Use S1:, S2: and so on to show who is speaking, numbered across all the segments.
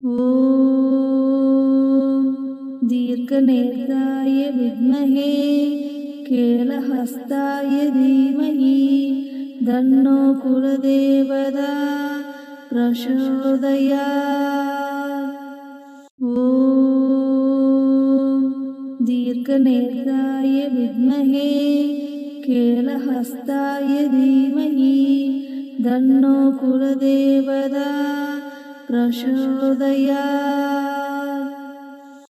S1: ॐ दीर्घनेत्राय विद्महे केलहस्ताय धीमहि तन्नो कुलदेवता प्रचोदयात्। ॐ दीर्घनेत्राय विद्महे केलहस्ताय धीमहि तन्नो कुलदेवता प्रचोदयात्।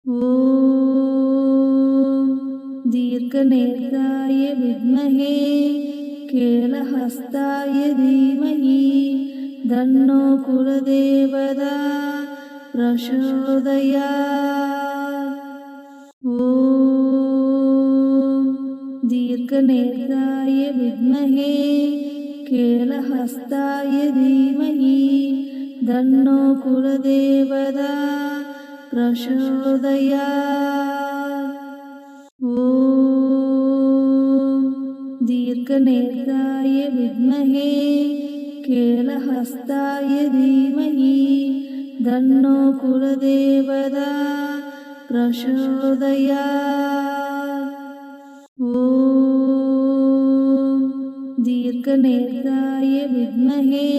S1: ॐ दीर्घनेत्राय विद्महे केलहस्ताय धीमहि तन्नो कुलदेवता प्रचोदयात्। ॐ दीर्घनेत्राय विद्महे केलहस्ताय धीमहि तन्नो कुलदेवता प्रचोदयात्। ॐ दीर्घनेत्राय विद्महे केलहस्ताय धीमहि तन्नो कुलदेवता प्रचोदयात्। ॐ दीर्घनेत्राय विद्महे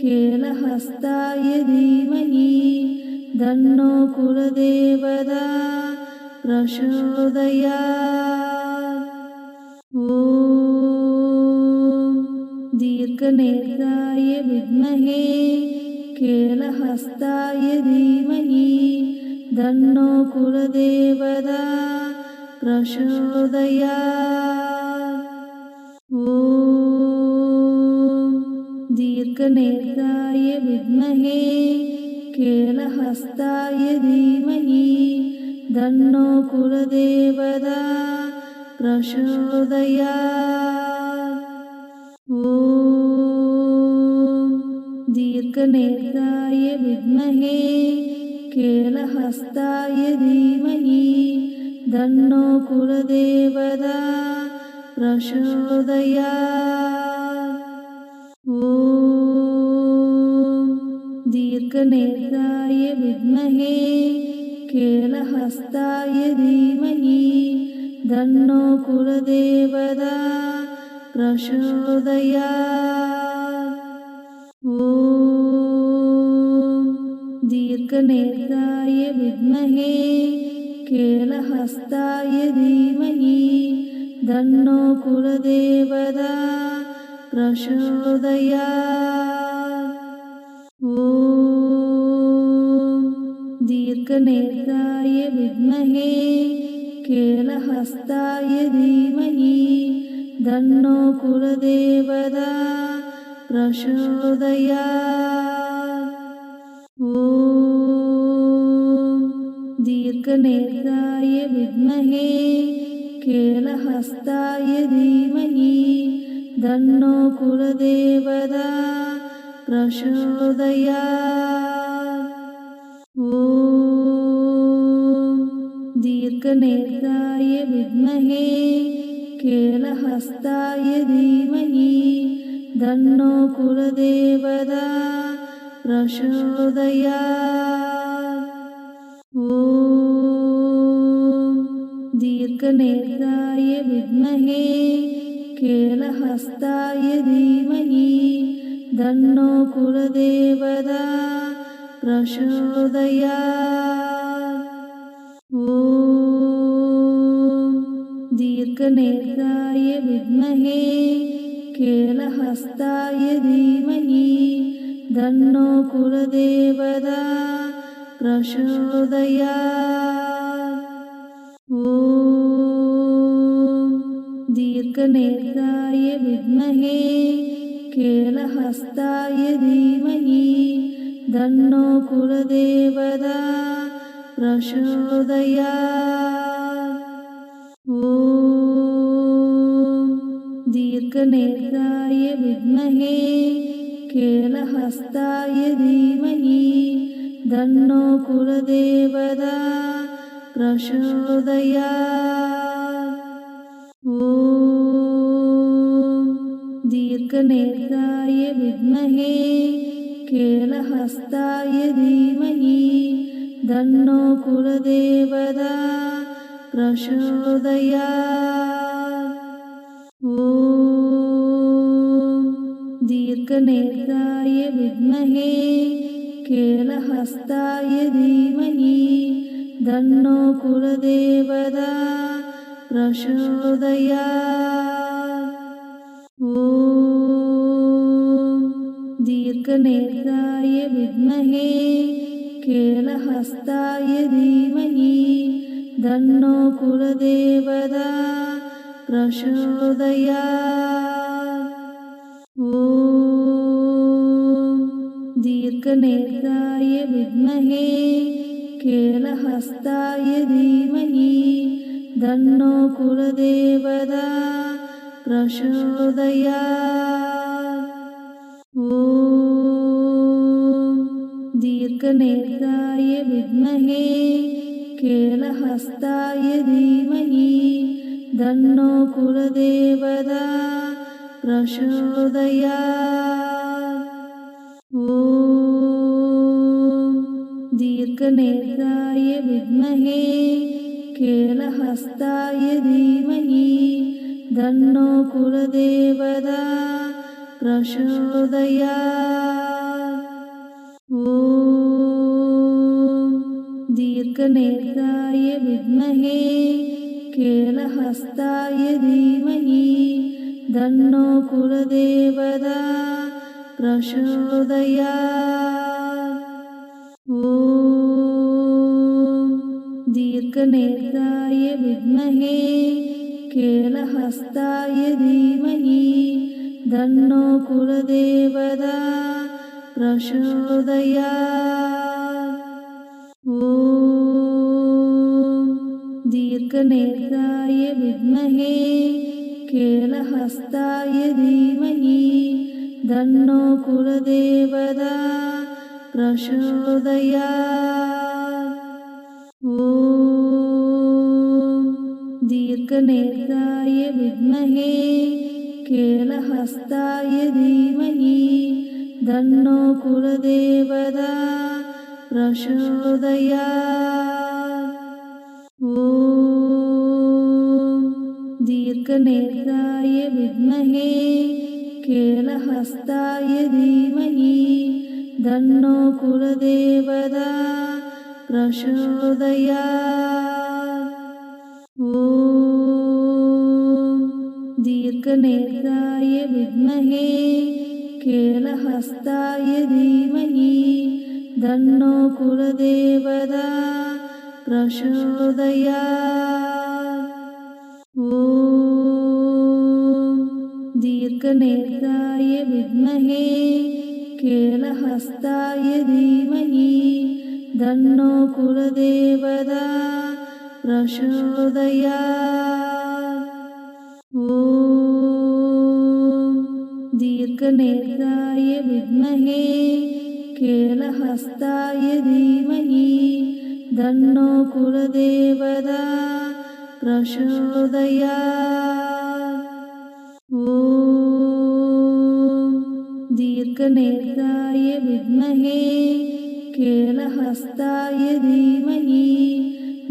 S1: केलहस्ताय धीमहि तन्नो कुलदेवता प्रचोदयात्। ॐ दीर्घनेत्राय विद्महे केलहस्ताय धीमहि तन्नो कुलदेवता प्रचोदयात्। ॐ दीर्घनेत्राय विद्महे केलहस्ताय धीमहि तन्नो कुलदेवता प्रचोदयात्। ॐ दीर्घनेत्राय विद्महे केलहस्ताय धीमहि तन्नो कुलदेवता प्रचोदयात्। ॐ दीर्घनेत्राय विद्महे केलहस्ताय धीमहि तन्नो कुलदेवता प्रचोदयात्। ॐ दीर्घनेत्राय विद्महे केलहस्ताय धीमहि तन्नो कुलदेवता प्रचोदयात्। ॐ दीर्घनेत्राय विद्महे केलहस्ताय धीमहि तन्नो कुलदेवता प्रचोदयात्। ॐ दीर्घनेत्राय विद्महे केलहस्ताय धीमहि तन्नो कुलदेवता प्रचोदयात्। ॐ दीर्घनेत्राय विद्महे केलहस्ताय धीमहि तन्नो कुलदेवता प्रचोदयात्। ॐ दीर्घनेत्राय विद्महे केलहस्ताय धीमहि तन्नो कुलदेवता प्रचोदयात्। ॐ दीर्घनेत्राय विद्महे केलहस्ताय धीमहि तन्नो कुलदेवता प्रचोदयात्। ॐ दीर्घनेत्राय विद्महे केलहस्ताय धीमहि तन्नो कुलदेवता प्रचोदयात्। ॐ दीर्घनेत्राय विद्महे केलहस्ताय धीमहि तन्नो कुलदेवता प्रचोदयात्। ॐ दीर्घनेत्राय विद्महे केलहस्ताय धीमहि तन्नो कुलदेवता प्रचोदयात्। ॐ दीर्घनेत्राय विद्महे केलहस्ताय धीमहि तन्नो कुलदेवता प्रचोदयात्। ॐ दीर्घनेत्राय विद्महे केलहस्ताय धीमहि तन्नो कुलदेवता प्रचोदयात्। ॐ दीर्घनेत्राय विद्महे केलहस्ताय धीमहि तन्नो कुलदेवता प्रचोदयात्। ॐ दीर्घनेत्राय विद्महे केलहस्ताय धीमहि तन्नो कुलदेवता प्रचोदयात्। ॐ दीर्घनेत्राय विद्महे केलहस्ताय धीमहि तन्नो कुलदेवता प्रचोदयात्। ॐ दीर्घनेत्राय विद्महे केलहस्ताय धीमहि तन्नो कुलदेवता प्रचोदयात्। ॐ दीर्घनेत्राय विद्महे केलहस्ताय धीमहि तन्नो कुलदेवता प्रचोदयात्। ॐ दीर्घनेत्राय विद्महे केलहस्ताय धीमहि तन्नो कुलदेवता प्रचोदयात्। ॐ दीर्घनेत्राय विद्महे केलहस्ताय धीमहि तन्नो कुलदेवता प्रचोदयात्। ॐ दीर्घनेत्राय विद्महे केलहस्ताय धीमहि तन्नो कुलदेवता प्रचोदयात्। ॐ दीर्घनेत्राय विद्महे केलहस्ताय धीमहि तन्नो कुलदेवता प्रचोदयात्। ॐ दीर्घनेत्राय विद्महे केलहस्ताय धीमहि तन्नो कुलदेवता प्रचोदयात्। ॐ दीर्घनेत्राय विद्महे केलहस्ताय धीमहि तन्नो कुलदेवता प्रचोदयात्। ॐ दीर्घनेत्राय विद्महे केलहस्ताय धीमहि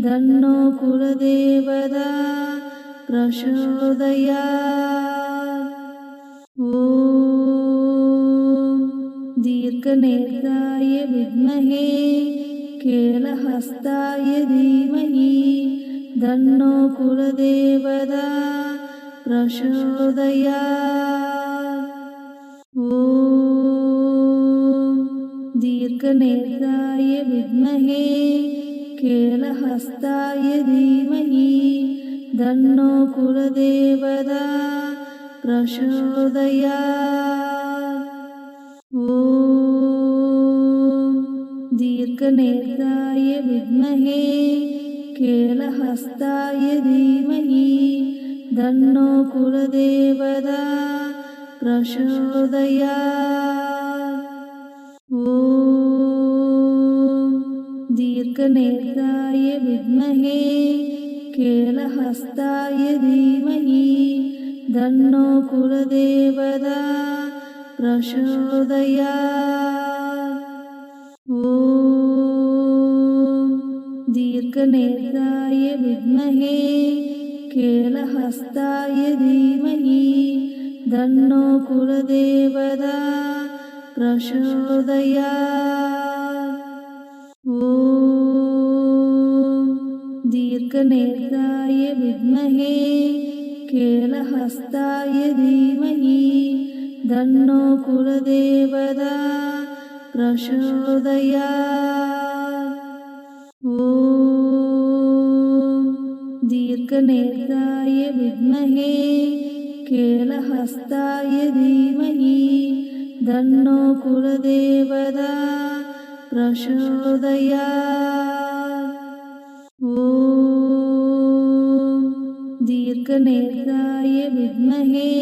S1: तन्नो कुलदेवता प्रचोदयात्। ॐ दीर्घनेत्राय विद्महे केलहस्ताय धीमहि तन्नो कुलदेवता प्रचोदयात्। ॐ दीर्घनेत्राय विद्महे केलहस्ताय धीमहि तन्नो कुलदेवता प्रचोदयात्। ॐ दीर्घनेत्राय विद्महे केलहस्ताय धीमहि तन्नो कुलदेवता प्रचोदयात्। ॐ दीर्घनेत्राय विद्महे केलहस्ताय धीमहि तन्नो कुलदेवता प्रचोदयात्। ॐ दीर्घनेत्राय विद्महे केलहस्ताय धीमहि तन्नो कुलदेवता प्रचोदयात्। ॐ दीर्घनेत्राय विद्महे केलहस्ताय धीमहि तन्नो कुलदेवता प्रचोदयात्। ॐ दीर्घनेत्राय विद्महे केलहस्ताय धीमहि तन्नो कुलदेवता प्रचोदयात्। ॐ दीर्घनेत्राय विद्महे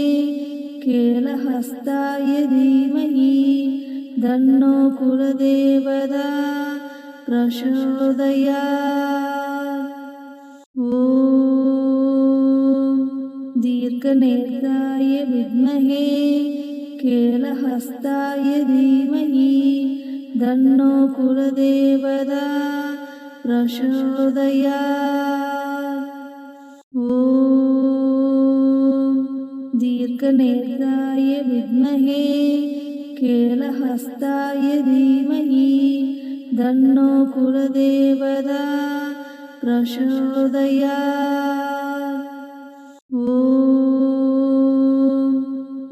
S1: केलहस्ताय धीमहि तन्नो कुलदेवता प्रचोदयात्। ॐ दीर्घनेत्राय विद्महे केलहस्ताय धीमहि तन्नो कुलदेवता प्रचोदयात्। ॐ दीर्घनेत्राय विद्महे केलहस्ताय धीमहि तन्नो कुलदेवता प्रचोदयात्। ॐ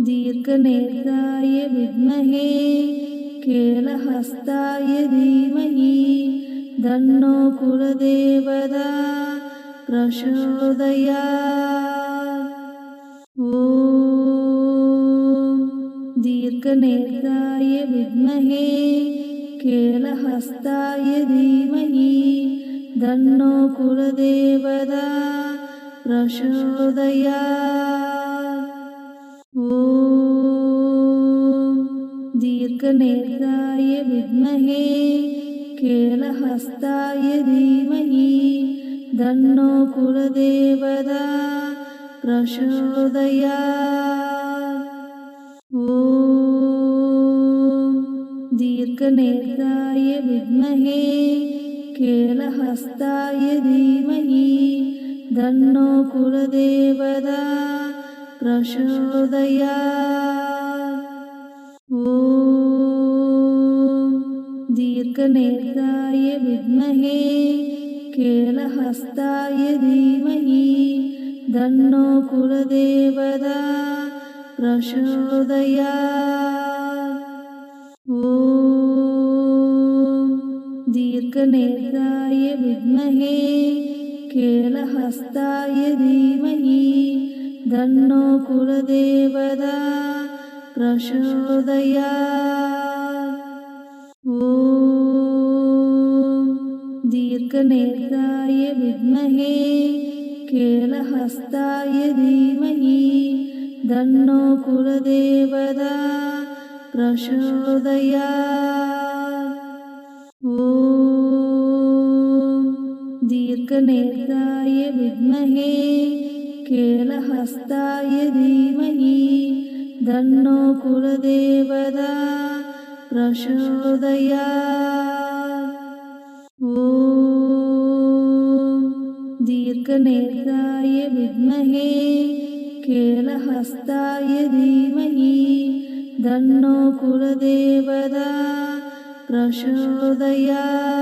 S1: दीर्घनेत्राय विद्महे केलहस्ताय धीमहि तन्नो कुलदेवता प्रचोदयात्। ॐ दीर्घनेत्राय विद्महे केलहस्ताय धीमहि तन्नो कुलदेवता प्रचोदयात्। ॐ दीर्घनेत्राय विद्महे केलहस्ताय धीमहि तन्नो कुलदेवता प्रचोदयात्। ॐ दीर्घनेत्राय विद्महे केलहस्ताय धीमहि तन्नो कुलदेवता प्रचोदयात्। ॐ दीर्घनेत्राय विद्महे केलहस्ताय धीमहि तन्नो कुलदेवता प्रचोदयात्। ॐ दीर्घनेत्राय विद्महे केलहस्ताय धीमहि तन्नो कुलदेवता प्रचोदयात्। ॐ दीर्घनेत्राय विद्महे केलहस्ताय धीमहि तन्नो कुलदेवता प्रचोदयात्। ॐ दीर्घनेत्राय विद्महे केलहस्ताय धीमहि तन्नो कुलदेवता प्रचोदयात्। ॐ दीर्घनेत्राय विद्महे केलहस्ताय धीमहि तन्नो कुलदेवता प्रचोदयात्।